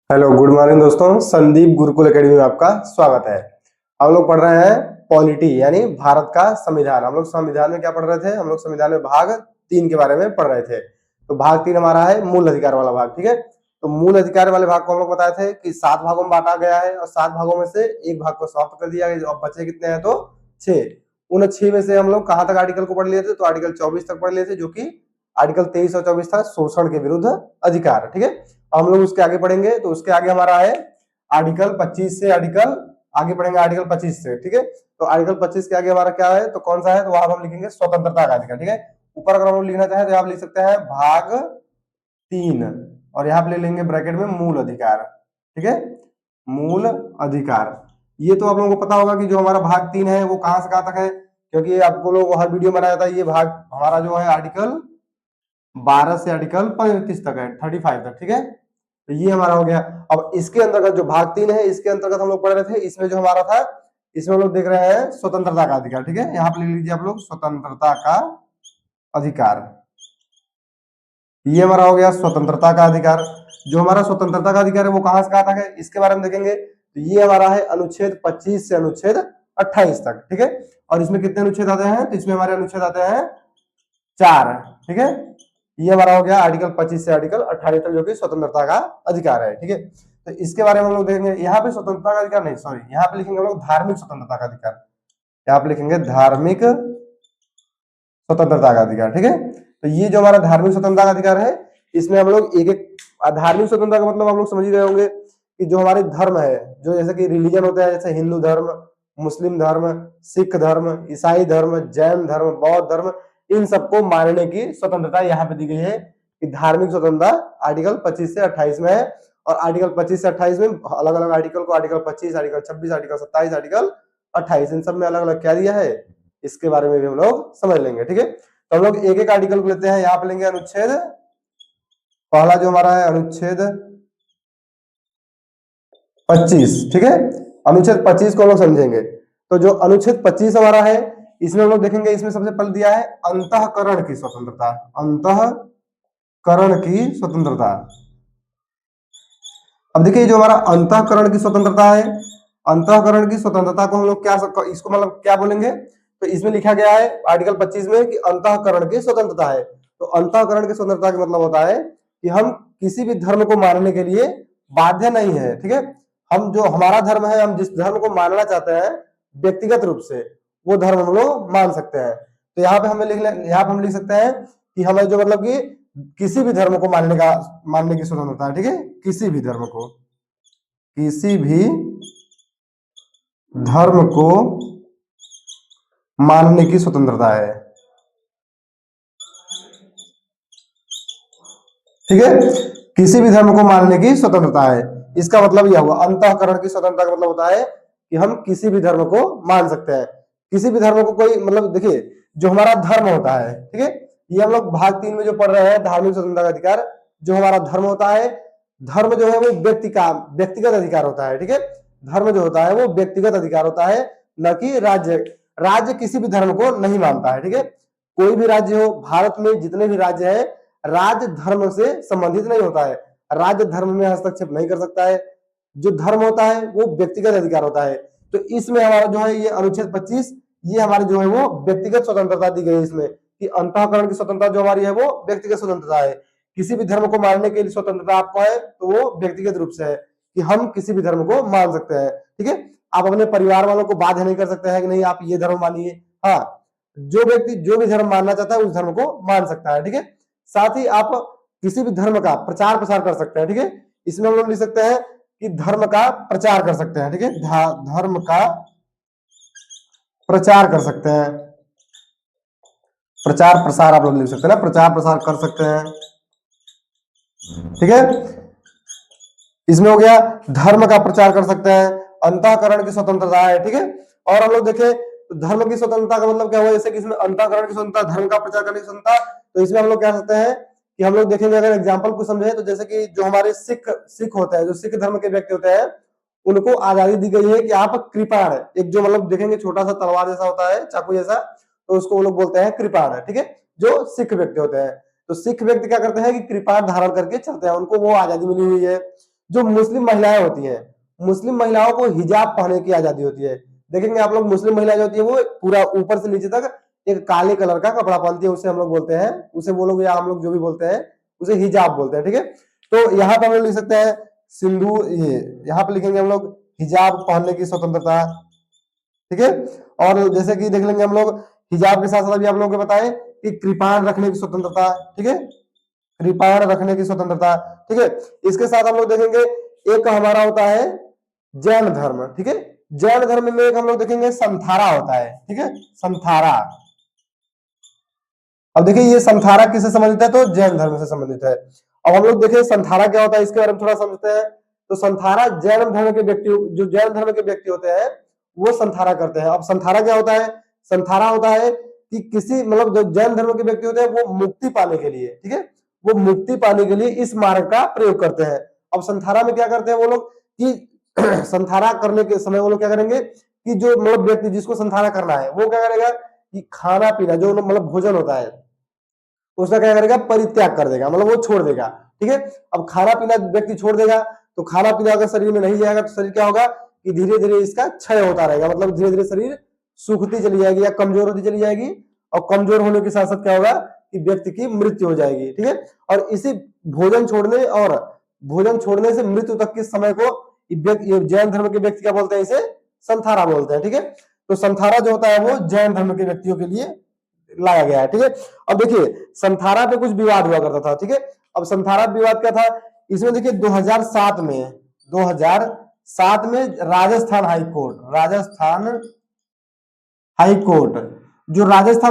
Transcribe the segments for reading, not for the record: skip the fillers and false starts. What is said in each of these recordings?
Hello good morning दोस्तों। Sandeep Gurukul academy में आपका स्वागत है। हम लोग पढ़ रहे हैं पॉलिटी यानी भारत का संविधान। हम लोग संविधान में क्या पढ़ रहे थे? हम लोग संविधान में भाग 3 के बारे में पढ़ रहे थे। तो भाग 3 हमारा है मूल अधिकार वाला भाग। ठीक है, तो मूल अधिकार वाले भाग को हम लोग बताए थे कि 7 भागों में बांटा गया है और 7 भागों में से एक भाग को समाप्त कर दिया गया। अब बचे कितने हैं? तो 6। उन 6 में से हम लोग कहां तक आर्टिकल को पढ़ लिए थे? तो आर्टिकल 24 तक पढ़ लिए थे, जो कि आर्टिकल 23 और 24 था, शोषण के विरुद्ध अधिकार। ठीक है, हम लोग उसके आगे पढ़ेंगे। तो उसके आगे हमारा है आर्टिकल 25 से आर्टिकल आगे पढ़ेंगे आर्टिकल 25 से। ठीक है, तो आर्टिकल 25 के आगे हमारा क्या है? तो कौन सा है? तो वहां हम लिखेंगे स्वतंत्रता का अधिकार। ठीक है, ऊपर अगर हम लोग लिखना चाहें तो आप लिख सकते हैं भाग 3 और यहाँ पे ले लेंगे ब्रैकेट में मूल अधिकार। ठीक है, मूल अधिकार। ये तो आप लोगों को पता होगा कि जो हमारा भाग 3 है वो कहां से कहां तक है, क्योंकि आपको लोग हर वीडियो में बनाया जाता है। ये भाग हमारा जो है आर्टिकल 12 से आर्टिकल 35 तक है, 35 तक। ठीक है, तो ये हमारा हो गया। अब इसके अंतर्गत जो भाग 3 है, इसके अंतर्गत हम लोग पढ़ रहे थे, इसमें जो हमारा था, इसमें हम लोग देख रहे हैं स्वतंत्रता का अधिकार। ठीक है, यहाँ पे लिख लीजिए आप लोग स्वतंत्रता का अधिकार। ये हमारा हो गया स्वतंत्रता का अधिकार। जो हमारा स्वतंत्रता का अधिकार है वो कहां से कहां तक है, इसके बारे में देखेंगे। तो ये हमारा है अनुच्छेद 25 से अनुच्छेद 28 तक। ठीक है, और इसमें कितने अनुच्छेद आते हैं? तो इसमें हमारे अनुच्छेद आते हैं 4। ठीक है, ये हमारा हो गया आर्टिकल 25 से आर्टिकल 28 तक, जो कि स्वतंत्रता का अधिकार है। ठीक है, तो इसके बारे में हम लोग देखेंगे। यहाँ पे स्वतंत्रता का अधिकार नहीं, सॉरी, यहाँ पे लिखेंगे हम लोग धार्मिक स्वतंत्रता का अधिकार। यहाँ पे लिखेंगे धार्मिक स्वतंत्रता का अधिकार। ठीक है, तो ये जो हमारा धार्मिक स्वतंत्रता का अधिकार है, इसमें हम लोग एक एक धार्मिक स्वतंत्रता का मतलब आप लोग समझ ही रहे होंगे कि जो हमारे धर्म है, जो जैसे कि रिलीजन होता है, जैसे हिंदू धर्म, मुस्लिम धर्म, सिख धर्म, ईसाई धर्म, जैन धर्म, बौद्ध धर्म, इन सबको मानने की स्वतंत्रता यहाँ पे दी गई है कि धार्मिक स्वतंत्रता आर्टिकल 25 से 28 में है। और आर्टिकल 25 से 28 में अलग अलग आर्टिकल को, आर्टिकल 25, आर्टिकल 26, आर्टिकल 27, आर्टिकल 28, इन सब में अलग अलग क्या दिया है, इसके बारे में भी हम लोग समझ लेंगे। ठीक है, तो हम लोग एक एक आर्टिकल को लेते हैं। यहाँ पे लेंगे अनुच्छेद पहला जो हमारा है अनुच्छेद 25। ठीक है, अनुच्छेद 25 को हम लोग समझेंगे। तो जो अनुच्छेद 25 हमारा है, इसमें हम लोग देखेंगे, इसमें सबसे पहले दिया है अंतःकरण की स्वतंत्रता। अंतःकरण की स्वतंत्रता। अब देखिए, जो हमारा अंतःकरण की स्वतंत्रता है, अंतःकरण की स्वतंत्रता को हम लोग क्या इसको मतलब क्या बोलेंगे? तो इसमें लिखा गया है आर्टिकल 25 में कि अंतःकरण की स्वतंत्रता है। तो अंतःकरण की स्वतंत्रता का मतलब होता है कि हम किसी भी धर्म को मानने के लिए बाध्य नहीं है। ठीक है, हम जो हमारा धर्म है, हम जिस धर्म को मानना चाहते हैं व्यक्तिगत रूप से, वो धर्म हम लोग मान सकते हैं। तो यहाँ पे यहाँ पे हम लिख सकते हैं कि हमें जो मतलब कि किसी भी धर्म को मानने की स्वतंत्रता है। ठीक है, किसी भी धर्म को, किसी भी धर्म को मानने की स्वतंत्रता है। ठीक है, किसी भी धर्म को मानने की स्वतंत्रता है। इसका मतलब यह हुआ अंतःकरण की स्वतंत्रता का मतलब होता है कि हम किसी भी धर्म को मान सकते हैं। किसी भी धर्म को कोई मतलब देखिए, जो हमारा धर्म होता है, ठीक है, ये हम लोग भाग 3 में जो पढ़ रहे हैं धार्मिक स्वतंत्रता का अधिकार, जो हमारा धर्म होता है, धर्म जो है वो व्यक्तिगत अधिकार होता है। ठीक है, धर्म जो होता है वो व्यक्तिगत अधिकार होता है, न कि राज्य। राज्य किसी भी धर्म को नहीं मानता है। ठीक है, कोई भी राज्य हो, भारत में जितने भी राज्य है, राज्य धर्म से संबंधित नहीं होता है। राज्य धर्म में हस्तक्षेप नहीं कर सकता है। जो धर्म होता है वो व्यक्तिगत अधिकार होता है। तो इसमें हमारा जो है ये अनुच्छेद 25, ये हमारी जो है वो व्यक्तिगत स्वतंत्रता दी गई है इसमें, कि अंतःकरण की स्वतंत्रता जो हमारी है वो व्यक्तिगत स्वतंत्रता है। किसी भी धर्म को मानने के लिए स्वतंत्रता आपको है, तो वो व्यक्तिगत रूप से है कि हम किसी भी धर्म को मान सकते हैं। ठीक है, आप अपने परिवार वालों को बाध्य नहीं कर सकते हैं कि नहीं आप ये धर्म मानिए। हाँ, जो व्यक्ति जो भी धर्म मानना चाहता है उस धर्म को मान सकता है। ठीक है, साथ ही आप किसी भी धर्म का प्रचार प्रसार कर सकते हैं। ठीक है, इसमें हम लोग लिख सकते हैं कि धर्म का प्रचार कर सकते हैं। ठीक है, धर्म का प्रचार कर सकते हैं। प्रचार प्रसार आप लोग लिख सकते हैं ना, प्रचार प्रसार कर सकते हैं। ठीक है, इसमें हो गया धर्म का प्रचार कर सकते हैं, अंतःकरण की स्वतंत्रता है। ठीक है, और हम लोग देखें तो धर्म की स्वतंत्रता का मतलब क्या हुआ, जैसे कि इसमें अंतःकरण की स्वतंत्रता, धर्म का प्रचार करने की स्वतंत्रता, तो इसमें हम लोग कह सकते हैं कि हम लोग देखेंगे, अगर एग्जाम्पल को समझे, तो जैसे कि जो हमारे सिख होते हैं, जो सिख धर्म के व्यक्ति होते हैं, उनको आजादी दी गई है कि आप कृपाण, एक जो मतलब देखेंगे छोटा सा तलवार जैसा होता है, चाकू जैसा, तो उसको वो लोग बोलते हैं कृपाण। ठीक है, जो सिख व्यक्ति होते हैं, तो सिख व्यक्ति क्या करते हैं कि कृपाण धारण करके चलते हैं, उनको वो आजादी मिली हुई है। जो मुस्लिम महिलाएं होती हैं, मुस्लिम महिलाओं को हिजाब पहनने की आजादी होती है। देखेंगे आप लोग, मुस्लिम महिला जो होती है वो पूरा ऊपर से नीचे तक एक काले कलर का कपड़ा पहनती है, उसे हम लोग बोलते हैं, उसे वो लोग या हम लोग जो भी बोलते हैं उसे हिजाब बोलते हैं। ठीक है, तो यहाँ पर हम लोग लिख सकते हैं सिंदूर, ये यहाँ पे लिखेंगे हम लोग हिजाब पहनने की स्वतंत्रता। ठीक है, और जैसे कि देख लेंगे हम लोग हिजाब के साथ साथ अभी आप लोगों को बताएं कि कृपाण रखने की स्वतंत्रता। ठीक है, कृपाण रखने की स्वतंत्रता। ठीक है, इसके साथ हम लोग देखेंगे एक हमारा होता है जैन धर्म। ठीक है, जैन धर्म में एक हम लोग देखेंगे संथारा होता है। ठीक है, संथारा। अब देखिए ये संथारा किससे संबंधित है, तो जैन धर्म से संबंधित है। अब हम लोग देखें संथारा क्या होता है, इसके बारे में थोड़ा समझते हैं। तो संथारा जैन धर्म के व्यक्ति, जो जैन धर्म के व्यक्ति होते हैं वो संथारा करते हैं। अब संथारा क्या होता है, संथारा होता है कि किसी मतलब जो जैन धर्म के व्यक्ति होते हैं वो मुक्ति पाने के लिए, ठीक है, वो मुक्ति पाने के लिए इस मार्ग का प्रयोग करते हैं। अब संथारा में क्या करते हैं वो लोग कि संथारा करने के समय वो लोग क्या करेंगे कि जो मतलब व्यक्ति जिसको संथारा करना है वो क्या करेगा कि खाना पीना जो मतलब भोजन होता है उसका क्या करेगा, परित्याग कर देगा, मतलब वो छोड़ देगा। ठीक है, अब खाना पीना व्यक्ति छोड़ देगा तो खाना पीना अगर शरीर में नहीं जाएगा तो शरीर क्या होगा कि धीरे धीरे इसका क्षय होता रहेगा, मतलब धीरे धीरे शरीर सूखती चली जाएगी या कमजोर होती चली जाएगी, और कमजोर होने के साथ साथ क्या होगा कि व्यक्ति की मृत्यु हो जाएगी। ठीक है, और इसी भोजन छोड़ने से मृत्यु तक के समय को जैन धर्म के व्यक्ति क्या बोलते हैं, इसे संथारा बोलते हैं। ठीक है, तो संथारा जो होता है वो जैन धर्म के व्यक्तियों के लिए लाया गया है। ठीक है, अब देखिए संथारा पे कुछ विवाद हुआ करता था। ठीक है, अब संथारा विवाद क्या था, इसमें देखिए 2007 में राजस्थान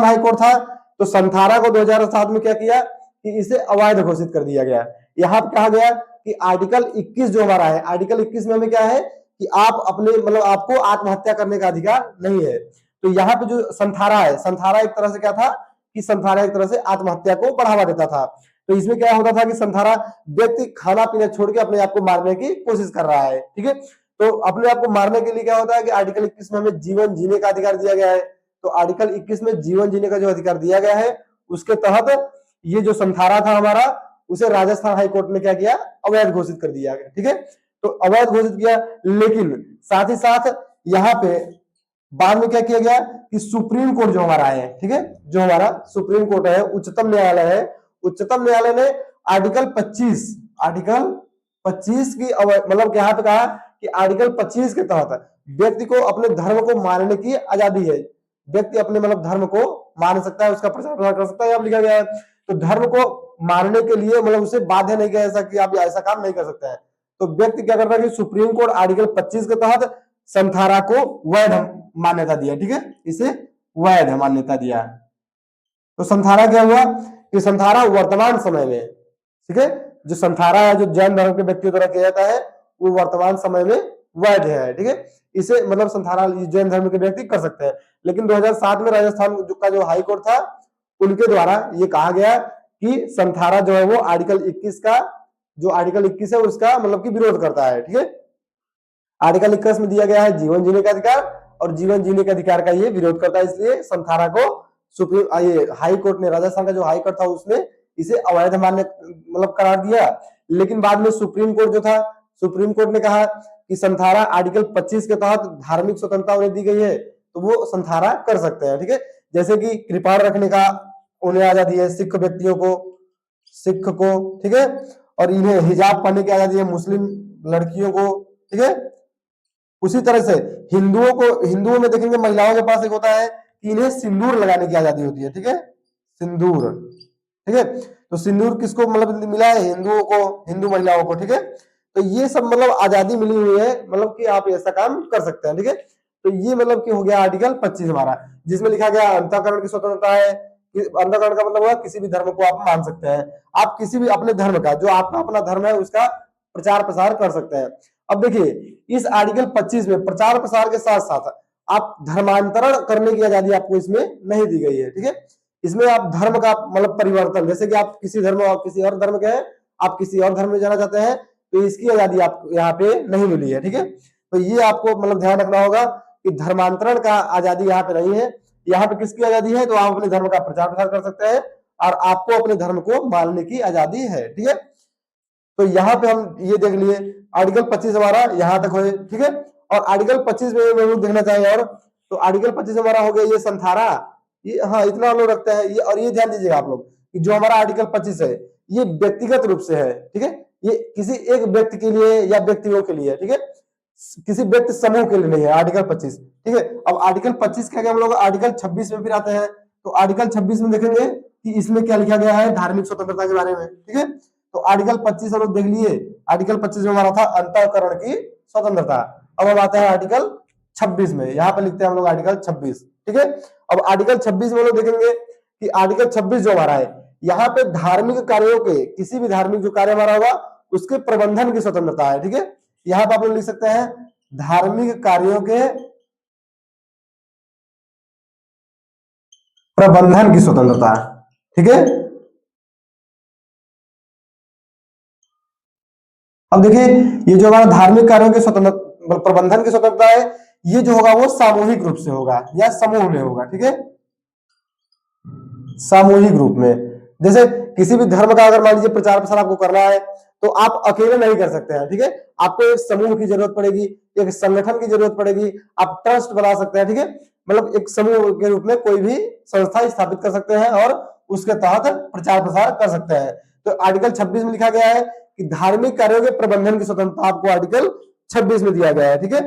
हाई कोर्ट था, तो संथारा को 2007 में क्या किया कि इसे अवैध घोषित कर दिया गया। यहाँ पे कहा गया कि आर्टिकल 21 जो हमारा है, आर्टिकल 21 में हमें क्या है कि आप अपने मतलब आपको आत्महत्या करने का अधिकार नहीं है। तो यहाँ पे जो संथारा है, संथारा एक तरह से क्या था कि संथारा एक तरह से आत्महत्या को बढ़ावा देता था। तो इसमें क्या होता था कि संथारा व्यक्ति खाना पीना छोड़ के अपने आप को मारने की कोशिश कर रहा है। ठीक है, तो अपने आप को मारने के लिए क्या होता है कि आर्टिकल 21 में हमें जीवन जीने का अधिकार दिया गया है। तो आर्टिकल 21 में जीवन जीने का जो अधिकार दिया गया है उसके तहत ये जो संथारा था हमारा, उसे राजस्थान हाई कोर्ट ने क्या किया, अवैध घोषित कर दिया गया। ठीक है, तो अवैध घोषित किया, लेकिन साथ ही साथ यहाँ पे बाद में क्या किया गया कि सुप्रीम कोर्ट जो हमारा है, ठीक है, जो हमारा सुप्रीम कोर्ट है, उच्चतम न्यायालय है, उच्चतम न्यायालय ने आर्टिकल 25 की मतलब यहाँ पे कहा कि आर्टिकल 25 के तहत व्यक्ति को अपने धर्म को मानने की आजादी है। व्यक्ति अपने मतलब धर्म को मान सकता है, उसका प्रचार प्रसार कर सकता है, यहाँ लिखा गया है। तो धर्म को मानने के लिए मतलब उसे बाध्य नहीं किया ऐसा कि आप ऐसा काम नहीं कर सकते हैं। तो व्यक्ति क्या करता है कि सुप्रीम कोर्ट आर्टिकल 25 के तहत संथारा को वैध मान्यता दिया। ठीक है, इसे वैध मान्यता दिया। तो संथारा क्या हुआ कि संथारा वर्तमान समय में, ठीक है, जो संथारा है जो जैन धर्म के व्यक्तियों द्वारा किया जाता है वो वर्तमान समय में वैध है। ठीक है, इसे मतलब संथारा जैन धर्म के व्यक्ति कर सकते हैं। लेकिन 2007 में राजस्थान का जो हाई कोर्ट था उनके द्वारा ये कहा गया कि संथारा जो है वो आर्टिकल 21 है उसका मतलब कि विरोध करता है। ठीक है, आर्टिकल 21 में दिया गया है जीवन जीने का अधिकार, और जीवन जीने के अधिकार का ये विरोध करता है, इसलिए संथारा को सुप्रीम ये हाई कोर्ट ने, राजस्थान का जो हाई कोर्ट था उसने इसे अवैध मान्य मतलब करार दिया। लेकिन बाद में सुप्रीम कोर्ट जो था, सुप्रीम कोर्ट ने कहा कि संथारा आर्टिकल 25 के तहत धार्मिक स्वतंत्रता उन्हें दी गई है तो वो संथारा कर सकते हैं। ठीक है, जैसे कि कृपाण रखने का उन्हें आजादी है सिख व्यक्तियों को, सिख को, ठीक है, और इन्हें हिजाब पहनने की आजादी है मुस्लिम लड़कियों को। ठीक है, उसी तरह से हिंदुओं में देखेंगे महिलाओं के पास एक होता है कि इन्हें सिंदूर लगाने की आजादी होती है। ठीक है, सिंदूर, ठीक है, तो सिंदूर किसको मतलब मिला है, हिंदुओं को, हिंदू महिलाओं को। ठीक है, तो ये सब मतलब आजादी मिली हुई है, मतलब कि आप ऐसा काम कर सकते हैं। ठीक है, तो ये मतलब कि हो गया आर्टिकल 25 हमारा, जिसमें लिखा गया अंतःकरण की स्वतंत्रता है। अंतःकरण का मतलब हुआ किसी भी धर्म को आप मान सकते हैं, आप किसी भी अपने धर्म का, जो आपका अपना धर्म है उसका प्रचार प्रसार कर सकते हैं। अब देखिए इस आर्टिकल 25 में प्रचार प्रसार के साथ साथ आप धर्मांतरण करने की आजादी आपको इसमें नहीं दी गई है। ठीक है, इसमें आप धर्म का मतलब परिवर्तन, जैसे कि आप किसी धर्म और किसी और धर्म के हैं, आप किसी और धर्म में जाना चाहते हैं तो इसकी आजादी आपको यहाँ पे नहीं मिली है। ठीक है, तो ये आपको मतलब ध्यान रखना होगा कि धर्मांतरण का आजादी यहाँ पे नहीं है। यहाँ पे किसकी आजादी है, तो आप अपने धर्म का प्रचार प्रसार कर सकते हैं और आपको अपने धर्म को मानने की आजादी है। ठीक है, तो यहाँ पे हम ये देख लिए आर्टिकल 25 हमारा यहाँ तक हो, ठीक है। और आर्टिकल 25 में हम लोग देखना चाहेंगे, और तो आर्टिकल 25 हमारा हो गया ये संथारा, ये हाँ इतना हम लोग रखते हैं ये। और ये ध्यान दीजिएगा आप लोग कि जो हमारा आर्टिकल 25 है ये व्यक्तिगत रूप से है, ठीक है। ये किसी एक व्यक्ति के लिए या व्यक्तियों के लिए, ठीक है, किसी व्यक्ति समूह के लिए नहीं है आर्टिकल 25, ठीक है। अब आर्टिकल 25 के आगे हम लोग आर्टिकल 26 में फिर आते हैं। तो आर्टिकल 26 में देखेंगे कि इसमें क्या लिखा गया है धार्मिक स्वतंत्रता के बारे में, ठीक है। तो आर्टिकल 25 हम लोग देख लिए। आर्टिकल 25 में हमारा था अंतःकरण की स्वतंत्रता। अब हम आते हैं आर्टिकल 26 में, यहाँ पे लिखते हैं हम लोग आर्टिकल 26, ठीक है। अब आर्टिकल 26 में लोग देखेंगे कि आर्टिकल 26 जो हमारा है यहाँ पे धार्मिक कार्यों के, किसी भी धार्मिक जो कार्य हमारा होगा उसके प्रबंधन की स्वतंत्रता है, ठीक है। यहाँ पे आप लोग लिख सकते हैं धार्मिक कार्यों के प्रबंधन की स्वतंत्रता, ठीक है। अब देखिए ये जो हमारा धार्मिक कार्यों के स्वतंत्र प्रबंधन की स्वतंत्रता है, ये जो होगा वो सामूहिक रूप से होगा या समूह में होगा, ठीक है, सामूहिक रूप में। जैसे किसी भी धर्म का अगर मान लीजिए प्रचार प्रसार आपको करना है तो आप अकेले नहीं कर सकते हैं, ठीक है। आपको एक समूह की जरूरत पड़ेगी, एक संगठन की जरूरत पड़ेगी, आप ट्रस्ट बना सकते हैं, ठीक है। मतलब एक समूह के रूप में कोई भी संस्था स्थापित कर सकते हैं और उसके तहत प्रचार प्रसार कर सकते हैं। तो आर्टिकल 26 में लिखा गया है कि धार्मिक कार्यों के प्रबंधन की स्वतंत्रता आपको आर्टिकल 26 में दिया गया है, ठीक है।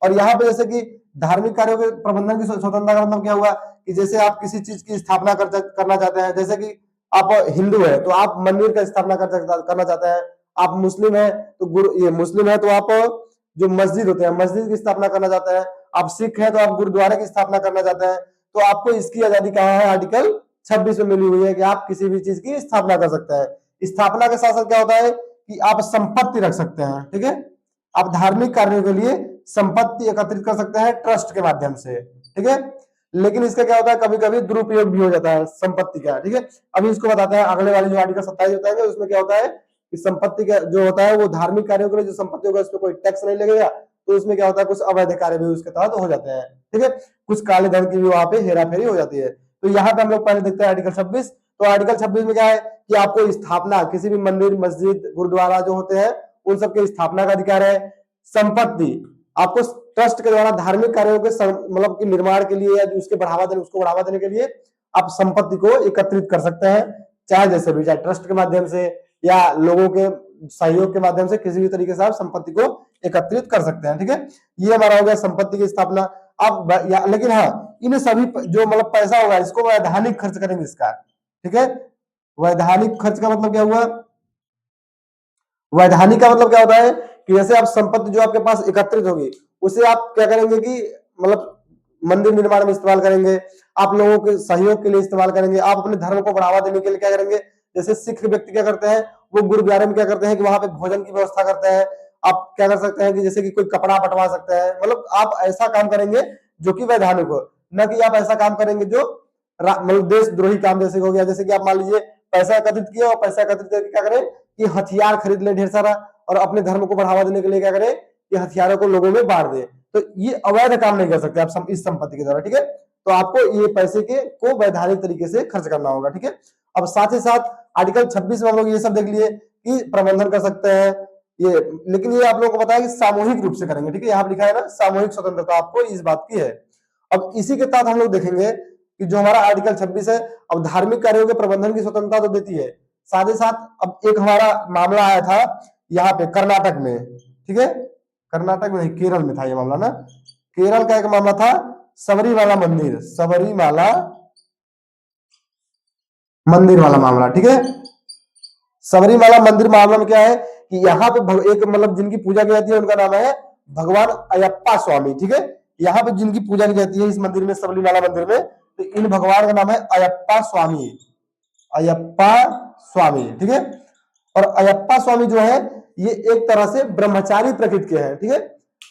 और यहाँ पे जैसे कि धार्मिक कार्यों के प्रबंधन की स्वतंत्रता का मतलब क्या हुआ कि जैसे आप किसी चीज की स्थापना करना चाहते हैं, जैसे कि आप हिंदू है तो आप मंदिर का स्थापना करना चाहते हैं, आप मुस्लिम है तो ये मुस्लिम है तो आप जो मस्जिद होते हैं मस्जिद की स्थापना करना चाहते हैं, आप सिख है तो आप गुरुद्वारे की स्थापना करना चाहते हैं। तो आपको इसकी आजादी कहाँ है आर्टिकल 26 में मिली हुई है कि आप किसी भी चीज की स्थापना कर सकते हैं। स्थापना के साथ साथ क्या होता है कि आप संपत्ति रख सकते हैं, ठीक है। आप धार्मिक कार्यों के लिए संपत्ति एकत्रित कर सकते हैं ट्रस्ट के माध्यम से, ठीक है। लेकिन इसका क्या होता है कभी कभी दुरुपयोग भी हो जाता है संपत्ति का, ठीक है। अभी इसको बताते हैं अगले वाले जो आर्टिकल 27 होता है उसमें क्या होता है कि संपत्ति का जो होता है वो धार्मिक कार्यों के लिए जो संपत्ति होगा उसमें कोई टैक्स नहीं लगेगा। तो उसमें क्या होता है कुछ अवैध कार्य भी उसके तहत हो जाते हैं, ठीक है। कुछ काले धन की भी वहां पे हेरा फेरी हो जाती है। तो यहाँ पे हम लोग पहले देखते हैं आर्टिकल 26। तो आर्टिकल 26 में क्या है कि आपको स्थापना किसी भी मंदिर मस्जिद गुरुद्वारा जो होते हैं उन सबके स्थापना का अधिकार है। संपत्ति आपको ट्रस्ट के द्वारा धार्मिक कार्यों के मतलब कि निर्माण के लिए या उसके बढ़ावा देने उसको बढ़ावा देने के लिए आप संपत्ति को एकत्रित कर सकते हैं, चाहे जैसे भी, चाहे ट्रस्ट के माध्यम से या लोगों के सहयोग के माध्यम से, किसी भी तरीके से आप संपत्ति को एकत्रित कर सकते हैं, ठीक है। ये हमारा हो गया संपत्ति की स्थापना। अब लेकिन हाँ इन सभी जो मतलब पैसा होगा इसको वैधानिक खर्च करेंगे इसका, ठीक है। वैधानिक खर्च का मतलब क्या हुआ, वैधानिक का मतलब क्या होता है कि जैसे आप संपत्ति जो आपके पास एकत्रित होगी उसे आप क्या करेंगे कि मतलब मंदिर निर्माण में इस्तेमाल करेंगे, आप लोगों के सहयोग के लिए इस्तेमाल करेंगे, आप अपने धर्म को बढ़ावा देने के लिए क्या करेंगे। जैसे सिख व्यक्ति क्या करते हैं वो गुरुद्वारे में क्या करते हैं कि वहां पे भोजन की व्यवस्था करते हैं। आप क्या कर सकते हैं कि जैसे कि कोई कपड़ा बंटवा सकते हैं, मतलब आप ऐसा काम करेंगे जो कि वैधानिक हो, न कि आप ऐसा काम करेंगे जो मतलब देशद्रोही काम जैसे हो गया। जैसे कि आप मान लीजिए पैसा एकत्रित किया और पैसा एकत्रित करके क्या करें कि हथियार खरीद ले ढेर सारा और अपने धर्म को बढ़ावा देने के लिए क्या करें कि हथियारों को लोगों में बांट दे। तो ये अवैध काम नहीं कर सकते आप इस संपत्ति के द्वारा, ठीक है। तो आपको ये पैसे के को वैधानिक तरीके से खर्च करना होगा, ठीक है। अब साथ ही साथ आर्टिकल 26 में हम लोग ये सब देख लिए कि प्रबंधन कर सकते हैं ये, लेकिन ये आप लोगों को पता है कि सामूहिक रूप से करेंगे, ठीक है। यहाँ लिखा है ना सामूहिक स्वतंत्रता आपको इस बात की है। अब इसी के तहत हम लोग देखेंगे कि जो हमारा आर्टिकल 26 है अब धार्मिक कार्यों के प्रबंधन की स्वतंत्रता तो देती है, साथ ही साथ अब एक हमारा मामला आया था यहाँ पे कर्नाटक में, ठीक है। कर्नाटक में केरल में था ये मामला ना, केरल का एक मामला था सबरीमाला मंदिर, सबरीमाला मंदिर वाला मामला, ठीक है। सबरीमाला मंदिर मामला में क्या है कि यहाँ पे एक मतलब जिनकी पूजा की जाती है उनका नाम है भगवान अयप्पा स्वामी, ठीक है। यहाँ पे जिनकी पूजा की जाती है इस मंदिर में सबरीमाला मंदिर में तो इन भगवान का नाम है अयप्पा स्वामी, अयप्पा स्वामी, ठीक है। और अयप्पा स्वामी जो है ये एक तरह से ब्रह्मचारी प्रकृति के हैं, ठीक है।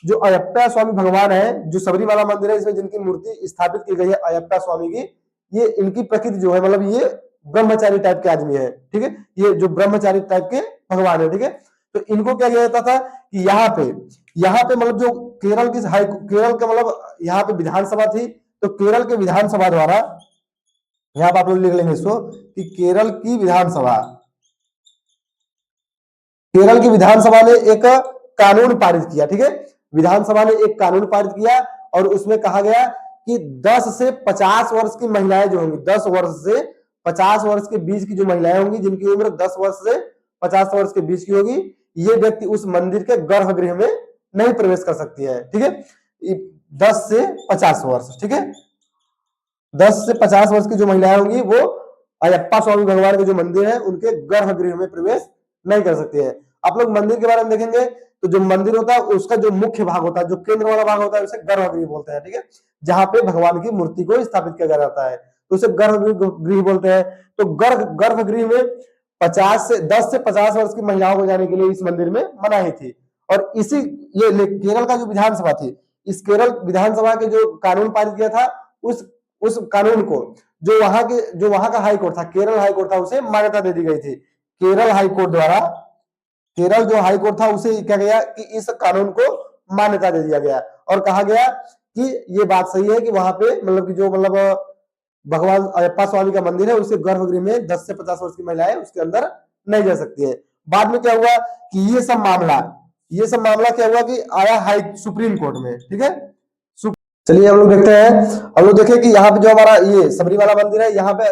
जो अयप्पा स्वामी भगवान है जो सबरीमाला मंदिर है इसमें जिनकी मूर्ति स्थापित की गई है अयप्पा स्वामी की, ये इनकी प्रकृति जो है मतलब ये ब्रह्मचारी टाइप के आदमी है, ठीक है। ये जो ब्रह्मचारी टाइप के भगवान है, ठीक है। तो इनको क्या किया जाता था कि यहाँ पे मतलब जो केरल की केरल का मतलब यहाँ पे विधानसभा थी तो केरल के विधानसभा द्वारा, यहाँ पे आप लोग लिख लेंगे इसको कि केरल की विधानसभा केरल की विधानसभा ने एक कानून पारित किया, ठीक है, विधानसभा ने एक कानून पारित किया और उसमें कहा गया कि 10 से 50 वर्ष की महिलाएं जो होंगी, 10 वर्ष से 50 वर्ष के बीच की जो महिलाएं होंगी जिनकी उम्र 10 वर्ष से 50 वर्ष के बीच की होगी, ये व्यक्ति उस मंदिर के गर्भगृह में नहीं प्रवेश कर सकती है, ठीक है। 10 से 50 वर्ष, ठीक है, 10 से 50 वर्ष की जो महिलाएं होंगी वो अयप्पा स्वामी भगवान के जो मंदिर है उनके गर्भगृह में प्रवेश नहीं कर सकती है। आप लोग मंदिर के बारे में देखेंगे तो जो मंदिर होता है उसका जो मुख्य भाग होता है, जो केंद्र वाला भाग होता है, उसे गर्भगृह बोलते हैं, ठीक है, जहां पे भगवान की मूर्ति को स्थापित किया जाता है तो उसे गर्भगृह बोलते हैं। तो गर्भगृह में 10 से 50 वर्ष की महिलाओं को जाने के लिए इस मंदिर में मनाही थी। और इसी ये केरल का जो विधानसभा थी, इस केरल विधानसभा के जो कानून पारित किया था उस कानून को जो वहां का हाई कोर्ट था, केरल हाई कोर्ट था, उसे मान्यता दे दी गई थी। केरल हाई कोर्ट द्वारा, केरल जो हाई कोर्ट था उसे क्या गया कि इस कानून को मान्यता दे दिया गया और कहा गया कि ये बात सही है कि वहां पे मतलब कि जो मतलब भगवान अयप्पा स्वामी का मंदिर है उसके गर्भगृह में 10 से 50 वर्ष की महिलाएं उसके अंदर नहीं जा सकती है। बाद में क्या हुआ कि ये सब मामला क्या हुआ कि आया हाई सुप्रीम कोर्ट में, ठीक है। चलिए हम लोग देखते हैं, हम लोग देखें कि यहाँ पे जो हमारा ये सबरीमाला मंदिर है, यहाँ पे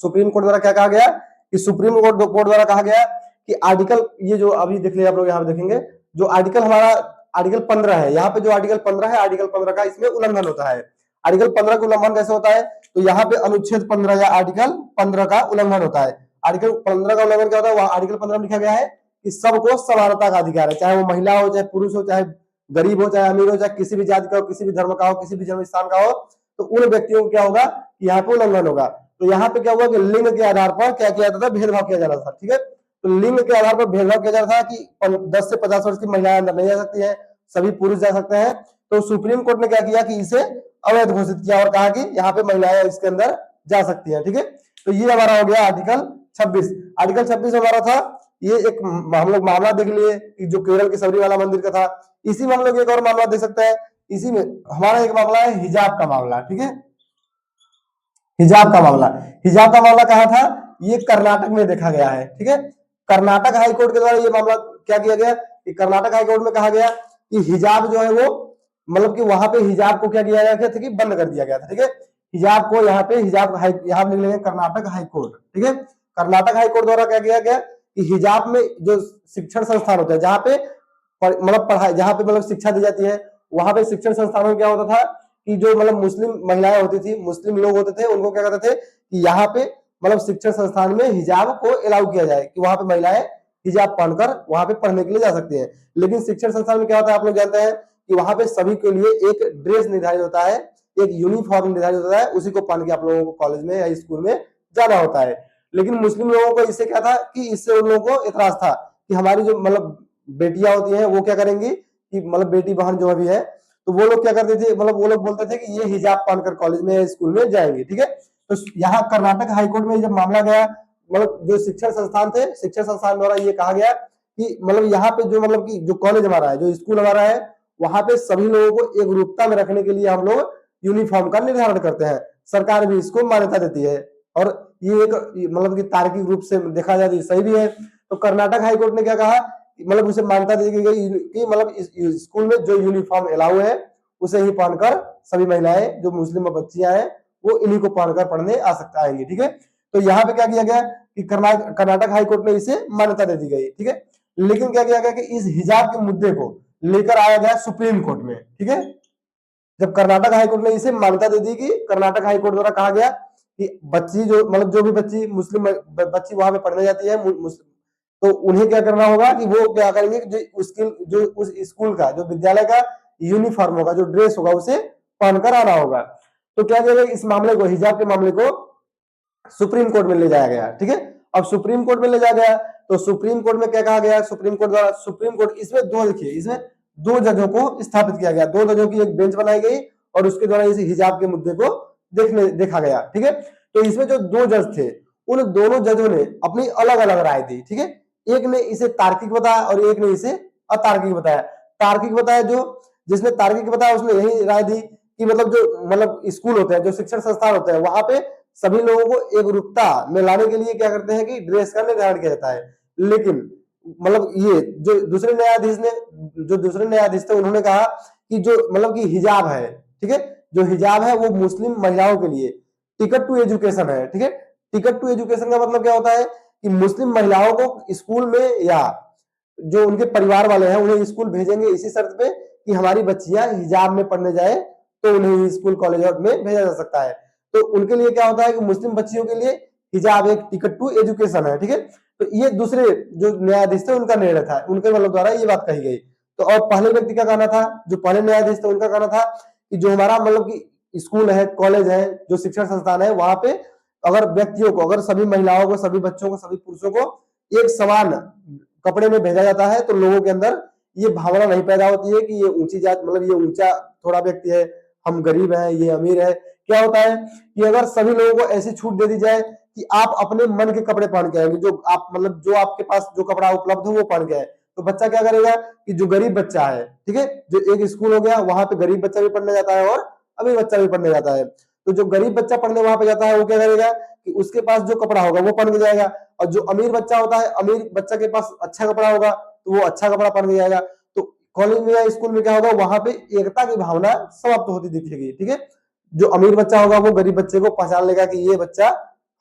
सुप्रीम कोर्ट द्वारा क्या कहा गया कि सुप्रीम कोर्ट द्वारा कहा गया कि आर्टिकल, ये जो अभी देख लिया आप लोग यहाँ पे देखेंगे, जो आर्टिकल हमारा आर्टिकल 15 है, यहाँ पे जो आर्टिकल 15 है, आर्टिकल 15 का इसमें उल्लंघन होता है। आर्टिकल 15 का उल्लंघन कैसे होता है, तो यहाँ पे अनुच्छेद 15 या आर्टिकल 15 का उल्लंघन होता है। आर्टिकल 15 का उल्लंघन क्या होता है, वहां आर्टिकल 15 में लिखा गया है कि सबको समानता का अधिकार है, चाहे वो महिला हो, चाहे पुरुष हो, चाहे गरीब हो, चाहे अमीर हो, चाहे किसी भी जाति का हो, किसी भी धर्म का हो, किसी भी जन्म स्थान का हो, तो उन व्यक्तियों को क्या होगा, यहाँ पे उल्लंघन होगा। तो यहाँ पे क्या हुआ कि लिंग के आधार पर क्या किया जाता था, भेदभाव किया जा रहा था, ठीक है। तो लिंग के आधार पर भेदभाव किया जा रहा था कि 10 से 50 वर्ष की महिलाएं अंदर नहीं जा सकती है, सभी पुरुष जा सकते हैं। तो सुप्रीम कोर्ट ने क्या किया कि इसे अवैध घोषित किया और कहा कि यहाँ पे महिलाएं इसके अंदर जा सकती है, ठीक है। तो ये हमारा हो गया आर्टिकल 26। आर्टिकल 26 हमारा था, ये एक हम लोग मामला देख लिए कि जो केरल के सबरीमाला मंदिर का था। इसी में हम लोग एक और मामला देख सकते हैं, इसी में हमारा एक मामला है हिजाब का मामला, ठीक है, हिजाब का मामला। हिजाब का मामला कहा था, ये कर्नाटक में देखा गया है, ठीक है। कर्नाटक हाईकोर्ट के द्वारा ये मामला क्या किया गया कि कर्नाटक हाईकोर्ट में कहा गया कि हिजाब जो है वो मतलब कि वहां पे हिजाब को क्या किया गया था कि बंद कर दिया गया था, ठीक है। हिजाब को यहाँ पे यहाँ लिख लेंगे कर्नाटक हाईकोर्ट, ठीक है। कर्नाटक हाईकोर्ट द्वारा क्या किया गया कि हिजाब में जो शिक्षण संस्थान होता है, जहाँ पे मतलब पढ़ाई, जहाँ पे मतलब शिक्षा दी जाती है, वहां पे शिक्षण संस्थानों में क्या होता था कि जो मतलब मुस्लिम महिलाएं होती थी, मुस्लिम लोग होते थे, उनको क्या करते थे कि यहाँ पे मतलब शिक्षण संस्थान में हिजाब को अलाउ किया जाए कि वहां पे महिलाएं हिजाब पहनकर वहां पे पढ़ने के लिए जा सकती हैं। लेकिन शिक्षण संस्थान में क्या होता है, आप लोग जानते हैं कि वहां पे सभी के लिए एक ड्रेस निर्धारित होता है, एक यूनिफॉर्म निर्धारित होता है, उसी को पहन के आप लोगों को कॉलेज में या स्कूल में जाना होता है। लेकिन मुस्लिम लोगों को इससे क्या था कि इससे उन लोगों को इतराज था कि हमारी जो मतलब बेटियां होती हैं वो क्या करेंगी कि मतलब बेटी बहन जो भी है, तो वो लोग क्या करते थे, मतलब वो लोग बोलते थे कि ये हिजाब पहनकर कॉलेज में स्कूल में जाएंगे, ठीक है। तो यहाँ कर्नाटक हाईकोर्ट में जब मामला गया, मतलब जो शिक्षण संस्थान थे, शिक्षण संस्थान द्वारा ये कहा गया कि मतलब यहाँ पे जो मतलब कि जो कॉलेज हमारा है, जो स्कूल हमारा है, वहां पे सभी लोगों को एक रूपता में रखने के लिए हम लोग यूनिफॉर्म का निर्धारण करते हैं, सरकार भी इसको मान्यता देती है और ये एक मतलब कि तार्किक रूप से देखा जाए तो सही भी है। तो कर्नाटक हाईकोर्ट ने क्या कहा, मतलब उसे मान्यता दी गई कि मतलब इस स्कूल में जो यूनिफॉर्म अलाउ है उसे ही पहनकर सभी महिलाएं जो मुस्लिम बच्चियां हैं वो इन्हीं को पहनकर पढ़ने आ सकता आएंगी, ठीक है। तो यहाँ पे क्या किया गया कि कर्नाटक हाईकोर्ट ने इसे मान्यता दे दी गई, ठीक है। लेकिन क्या किया गया कि इस हिजाब के मुद्दे को लेकर आया गया सुप्रीम कोर्ट में, ठीक है। जब कर्नाटक हाईकोर्ट ने इसे मान्यता दे दी कि कर्नाटक हाईकोर्ट द्वारा कहा गया कि बच्ची जो मतलब जो भी बच्ची मुस्लिम बच्ची वहां पे पढ़ने जाती है तो उन्हें क्या करना होगा कि वो क्या करेंगे जो उस स्कूल का जो विद्यालय का यूनिफॉर्म होगा, जो ड्रेस होगा, उसे पहनकर आना होगा। तो क्या किया गया, इस मामले को, हिजाब के मामले को सुप्रीम कोर्ट में ले जाया गया, ठीक है। अब सुप्रीम कोर्ट में ले जाया गया तो सुप्रीम कोर्ट में क्या कहा गया, सुप्रीम कोर्ट द्वारा, सुप्रीम कोर्ट इसमें दो, देखिए इसमें दो जजों को स्थापित किया गया, दो जजों की एक बेंच बनाई गई और उसके द्वारा इस हिजाब के मुद्दे को देखा गया, ठीक है। तो इसमें जो दो जज थे, उन दोनों जजों ने अपनी अलग अलग राय दी, ठीक है। एक ने इसे तार्किक बताया और एक ने इसे अतार्किक बताया। तार्किक बताया, जो जिसने तार्किक बताया उसने यही राय दी कि मतलब जो मतलब स्कूल होते हैं, जो शिक्षण संस्थान होते हैं, वहां पे सभी लोगों को एक रूपता में लाने के लिए क्या करते हैं कि ड्रेस का निर्धारण किया जाता है। लेकिन मतलब ये जो दूसरे न्यायाधीश ने, जो दूसरे न्यायाधीश थे उन्होंने कहा कि जो मतलब कि हिजाब है, ठीक है, जो हिजाब है वो मुस्लिम महिलाओं के लिए टिकट टू एजुकेशन है, ठीक है। टिकट टू एजुकेशन का मतलब क्या होता है कि मुस्लिम महिलाओं को स्कूल में या जो उनके परिवार वाले हैं उन्हें स्कूल भेजेंगे इसी शर्त पे कि हमारी बच्चियां हिजाब में पढ़ने जाए तो उन्हें स्कूल कॉलेज में भेजा जा सकता है। तो उनके लिए क्या होता है कि मुस्लिम बच्चियों के लिए हिजाब एक टिकट टू एजुकेशन है, ठीक है। तो ये दूसरे जो न्यायाधीश थे उनका निर्णय था, उनके मतलब द्वारा ये बात कही गई। तो और पहले व्यक्ति का कहना था, जो पहले न्यायाधीश थे उनका कहना था कि जो हमारा मतलब कि स्कूल है, कॉलेज है, जो शिक्षण संस्थान है, वहां पे अगर व्यक्तियों को, अगर सभी महिलाओं को, सभी बच्चों को, सभी पुरुषों को एक समान कपड़े में भेजा जाता है तो लोगों के अंदर ये भावना नहीं पैदा होती है कि ये ऊंची जात, मतलब ये ऊंचा थोड़ा व्यक्ति है, हम गरीब हैं, ये अमीर है। क्या होता है कि अगर सभी लोगों को ऐसी छूट दे दी जाए कि आप अपने मन के कपड़े पहन के आएंगे, जो आप मतलब जो आपके पास जो कपड़ा उपलब्ध हो वो पहन के आए, तो बच्चा क्या करेगा कि जो गरीब बच्चा है, ठीक है, जो एक स्कूल हो गया वहां पे गरीब बच्चा भी पढ़ने जाता है और अमीर बच्चा भी पढ़ने जाता है। तो जो गरीब बच्चा पढ़ने वहां पे जाता है वो क्या करेगा कि उसके पास जो कपड़ा होगा वो पहन के जाएगा, और जो अमीर बच्चा होता है, अमीर बच्चा के पास अच्छा कपड़ा होगा तो वो अच्छा कपड़ा पहन के जाएगा। तो कॉलेज में या स्कूल में क्या होगा, वहां पे एकता की भावना समाप्त होती दिखेगी, ठीक है। जो अमीर बच्चा होगा वो गरीब बच्चे को पहचान लेगा कि ये बच्चा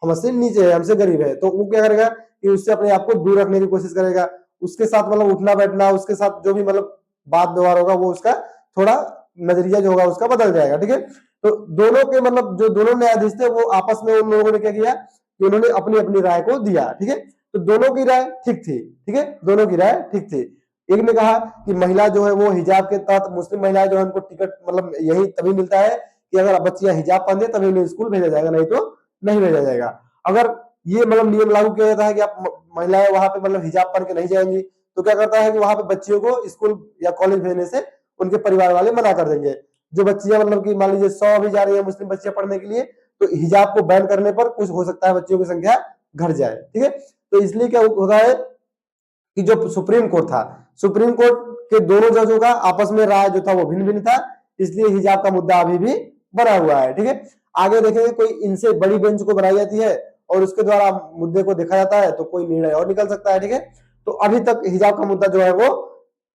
हमसे नीचे है, हमसे गरीब है, तो वो क्या करेगा कि उससे अपने आप को दूर रखने की कोशिश करेगा, उसके साथ मतलब उठना बैठना, उसके साथ जो भी मतलब बात व्यवहार होगा वो उसका थोड़ा नजरिया जो होगा उसका बदल जाएगा, ठीक है। तो दोनों के मतलब जो दोनों न्यायाधीश थे वो आपस में उन लोगों ने क्या किया कि उन्होंने अपनी अपनी राय को दिया, ठीक है। तो दोनों की राय ठीक थी, ठीक है, दोनों की राय ठीक थी। एक ने कहा कि महिला जो है वो हिजाब के तहत, मुस्लिम महिलाएं जो है उनको टिकट मतलब यही तभी मिलता है कि अगर बच्चियां हिजाब पहन दे तभी उन्हें स्कूल भेजा जाएगा, नहीं तो नहीं भेजा जाएगा। अगर ये मतलब नियम लागू किया जाता है कि आप महिलाएं वहां पे मतलब हिजाब पहन के नहीं जाएंगी, तो क्या करता है कि वहां पे बच्चियों को स्कूल या कॉलेज भेजने से उनके परिवार वाले मना कर देंगे। जो बच्चियां मतलब कि मान लीजिए 100 भी जा रही है मुस्लिम बच्चियां पढ़ने के लिए, तो हिजाब को बैन करने पर कुछ हो सकता है बच्चियों की संख्या घट जाए, ठीक है। तो इसलिए क्या होता है कि जो सुप्रीम कोर्ट था, सुप्रीम कोर्ट के दोनों जजों का आपस में राय जो था वो भिन्न भिन्न था, इसलिए हिजाब का मुद्दा अभी भी बना हुआ है, ठीक है। आगे देखेंगे कोई इनसे बड़ी बेंच को बनाई जाती है और उसके द्वारा मुद्दे को देखा जाता है तो कोई निर्णय और निकल सकता है, ठीक है। तो अभी तक हिजाब का मुद्दा जो है वो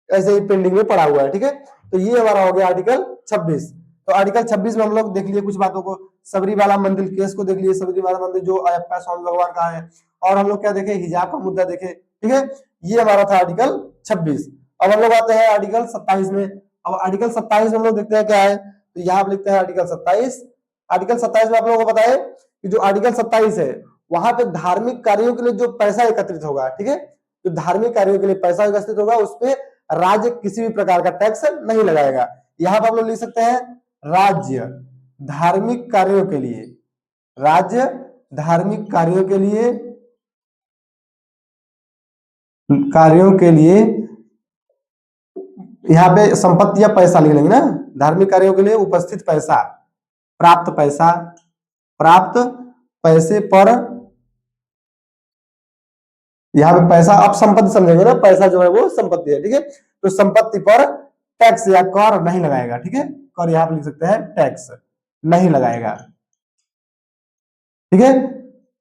ऐसे ही पेंडिंग में पड़ा हुआ है, ठीक है। तो ये हमारा हो गया आर्टिकल 26। तो आर्टिकल 26 में हम लोग देख लिए कुछ बातों को, सबरीवाला मंदिर केस को देख लिए, सबरीवाला मंदिर जो अयप्पा स्वामी भगवान का है, और हम लोग क्या देखे, हिजाब का मुद्दा देखे, ठीक है। ये हमारा था आर्टिकल 26। अब हम लोग आते हैं आर्टिकल 27 में। अब आर्टिकल 27 में हम लोग देखते हैं क्या है, तो यहाँ पे लिखते हैं आर्टिकल 27। आर्टिकल 27 में आप लोगों को पता है कि जो आर्टिकल 27 है वहां पे धार्मिक कार्यों के लिए जो पैसा एकत्रित होगा, ठीक है, जो धार्मिक कार्यों के लिए पैसा एकत्रित होगा उस पर राज्य किसी भी प्रकार का टैक्स नहीं लगाएगा। यहाँ पर आप लोग लिख सकते हैं राज्य धार्मिक कार्यों के लिए, राज्य धार्मिक कार्यों के लिए यहाँ पे संपत्ति या पैसा लिख लेंगे ना, धार्मिक कार्यों के लिए उपस्थित पैसा, प्राप्त पैसा, प्राप्त पैसे पर, यहाँ पे पैसा आप संपत्ति समझेंगे ना, पैसा जो है वो संपत्ति है, ठीक है। तो संपत्ति पर टैक्स या कर नहीं लगाएगा, ठीक है, कर यहाँ पे लिख सकते हैं टैक्स नहीं लगाएगा, ठीक है।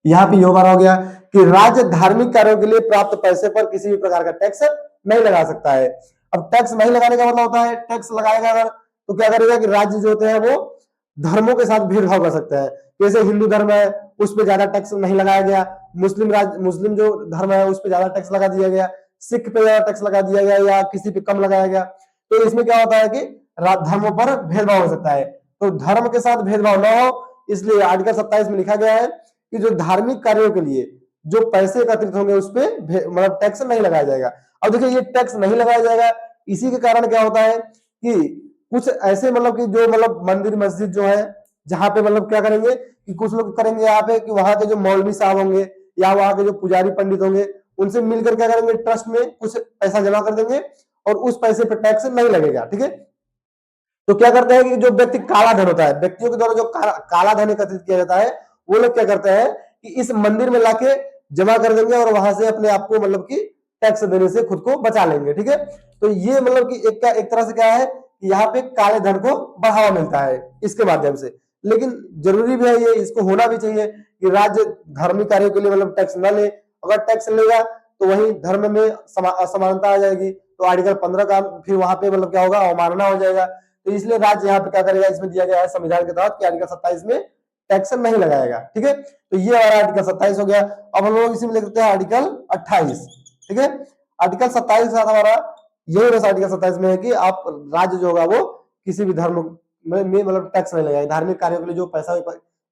यहाँ पे यो बार हो गया कि राज्य धार्मिक कार्यों के लिए प्राप्त पैसे पर किसी भी प्रकार का टैक्स नहीं लगा सकता है। अब टैक्स नहीं लगाने का मतलब होता है, टैक्स लगाएगा अगर तो क्या करेगा कि राज्य जो होते हैं वो धर्मों के साथ भेदभाव कर सकता है। जैसे हिंदू धर्म है उस पर ज्यादा टैक्स नहीं लगाया गया, मुस्लिम जो धर्म है उस पर ज्यादा टैक्स लगा दिया गया, सिख पे ज्यादा टैक्स लगा दिया गया या किसी पे कम लगाया गया। तो इसमें क्या होता है कि धर्मों पर भेदभाव हो सकता है, तो धर्म के साथ भेदभाव न हो इसलिए आर्टिकल 27 में लिखा गया है कि जो धार्मिक कार्यों के लिए जो पैसे एकत्रित होंगे उस पर मतलब टैक्स नहीं लगाया जाएगा। अब देखिए ये टैक्स नहीं लगाया जाएगा, इसी के कारण क्या होता है कि कुछ ऐसे मतलब कि जो मतलब मंदिर मस्जिद जो है जहां पे मतलब क्या करेंगे कि कुछ लोग करेंगे यहाँ पे कि वहां के जो मौलवी साहब होंगे या वहां के जो पुजारी पंडित होंगे उनसे मिलकर क्या करेंगे, ट्रस्ट में कुछ पैसा जमा कर देंगे और उस पैसे पर टैक्स नहीं लगेगा, ठीक है। तो क्या करते हैं कि जो व्यक्ति काला धन होता है, व्यक्तियों के द्वारा जो काला धन एकत्रित किया जाता है वो लोग क्या करते हैं कि इस मंदिर में लाके जमा कर देंगे और वहां से अपने आप को मतलब कि टैक्स देने से खुद को बचा लेंगे, ठीक है। तो ये मतलब कि एक तरह से क्या है कि यहाँ पे काले धन को बढ़ावा मिलता है इसके माध्यम से। लेकिन जरूरी भी है ये, इसको होना भी चाहिए कि राज्य धार्मिक कार्यों के लिए मतलब टैक्स न ले, अगर टैक्स लेगा तो वहीं धर्म में असमानता आ जाएगी, तो आर्टिकल 15 का फिर वहां पे मतलब क्या होगा, अवमानना हो जाएगा। तो इसलिए राज्य यहाँ पे क्या करेगा, इसमें दिया गया है संविधान के तहत कि आर्टिकल 27 में टैक्स नहीं लगाएगा। ठीक है, तो ये हमारा आर्टिकल 27 हो गया। अब हम लोग इसी में लिखते हैं आर्टिकल 28। ठीक है, आर्टिकल 27 के साथ हमारा यही बस आर्टिकल 27 में है कि आप राज्य जो होगा वो किसी भी धर्म में मतलब टैक्स नहीं लगाएगा, धार्मिक कार्यों के लिए जो पैसा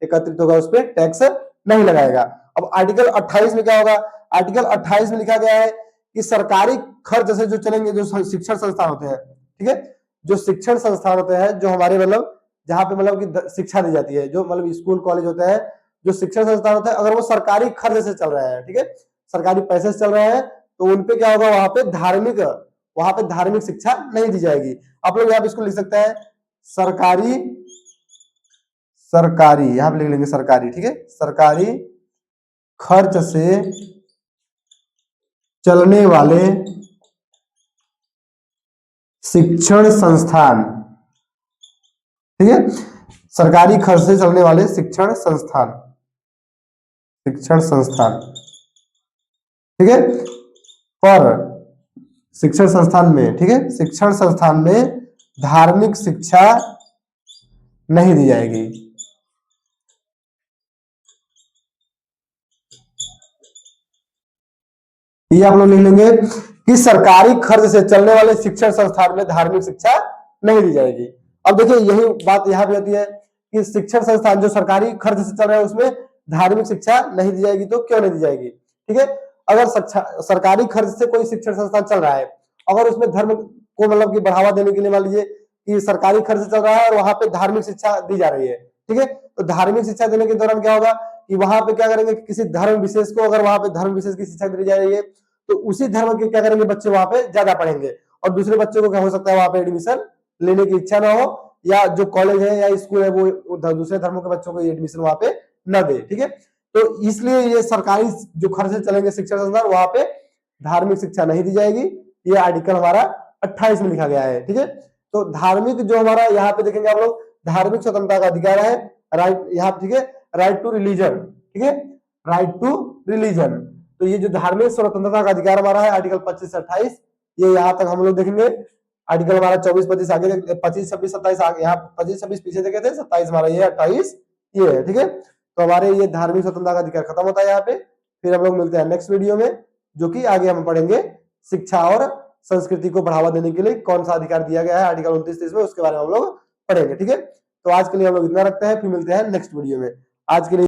एकत्रित होगा उस पर टैक्स नहीं लगाएगा। अब आर्टिकल 28 में क्या होगा, आर्टिकल 28 में लिखा गया है कि सरकारी खर्च से जो चलेंगे, जो शिक्षण संस्थान होते हैं, ठीक है, जो शिक्षण संस्थान होते हैं, जो हमारे मतलब जहाँ पे मतलब कि शिक्षा दी जाती है, जो मतलब स्कूल कॉलेज होते हैं, जो शिक्षण संस्थान होते हैं, अगर वो सरकारी खर्च से चल रहे हैं, ठीक है, सरकारी पैसे से चल रहे हैं, तो उनपे क्या होगा, वहां पे धार्मिक शिक्षा नहीं दी जाएगी। आप लोग यहाँ पे इसको लिख सकते हैं सरकारी यहाँ पे लिख लेंगे सरकारी। ठीक है, सरकारी खर्च से चलने वाले शिक्षण संस्थान। ठीक है, सरकारी खर्च से चलने वाले शिक्षण संस्थान। ठीक है, पर शिक्षण संस्थान में, ठीक है, शिक्षण संस्थान में धार्मिक शिक्षा नहीं दी जाएगी। ये आप लोग लिख लेंगे कि सरकारी खर्च से चलने वाले शिक्षण संस्थान में धार्मिक शिक्षा नहीं दी जाएगी। अब देखिए यही बात यहाँ पे होती है कि शिक्षण संस्थान जो सरकारी खर्च से चल रहे हैं उसमें धार्मिक शिक्षा नहीं दी जाएगी, तो क्यों नहीं दी जाएगी? ठीक है, अगर सरकारी खर्च से कोई शिक्षण संस्थान चल रहा है, अगर उसमें धर्म को मतलब कि बढ़ावा देने के लिए मान लीजिए कि सरकारी खर्च से चल रहा है और वहां पे धार्मिक शिक्षा दी जा रही है, ठीक है, तो धार्मिक शिक्षा देने के दौरान क्या होगा कि वहां पे क्या करेंगे, किसी धर्म विशेष को, अगर वहां पे धर्म विशेष की शिक्षा दी जा रही है तो उसी धर्म के क्या करेंगे बच्चे वहां पे ज्यादा पढ़ेंगे, और दूसरे बच्चों को क्या हो सकता है वहां पे एडमिशन लेने की इच्छा ना हो, या जो कॉलेज है या स्कूल है वो दूसरे धर्मों के बच्चों को एडमिशन वहां पे न दे। ठीक है, तो इसलिए ये सरकारी जो खर्च से चलेंगे शिक्षण संस्थान, वहां पे धार्मिक शिक्षा नहीं दी जाएगी। ये आर्टिकल हमारा 28 में लिखा गया है। ठीक है, तो धार्मिक जो हमारा यहाँ पे देखेंगे आप लोग, धार्मिक स्वतंत्रता का अधिकार है, राइट यहाँ ठीक है, राइट टू रिलीजन। ठीक है, राइट टू रिलीजन, तो ये जो धार्मिक स्वतंत्रता का अधिकार हमारा है आर्टिकल 25 से 28, ये यहाँ तक हम लोग देखेंगे। आर्टिकल हमारा 24 25 आगे, 25 26 27 आगे, यहाँ 25 26 पीछे देखे थे, 27 हमारा ये 28 ये है। ठीक है, तो हमारे ये धार्मिक स्वतंत्रता का अधिकार खत्म होता है यहाँ पे। फिर हम लोग मिलते हैं नेक्स्ट वीडियो में, जो कि आगे हम पढ़ेंगे शिक्षा और संस्कृति को बढ़ावा देने के लिए कौन सा अधिकार दिया गया है आर्टिकल 29 में, उसके बारे में हम लोग पढ़ेंगे। ठीक है, तो आज के लिए हम लोग इतना रखते हैं, फिर मिलते हैं नेक्स्ट वीडियो में। आज के लिए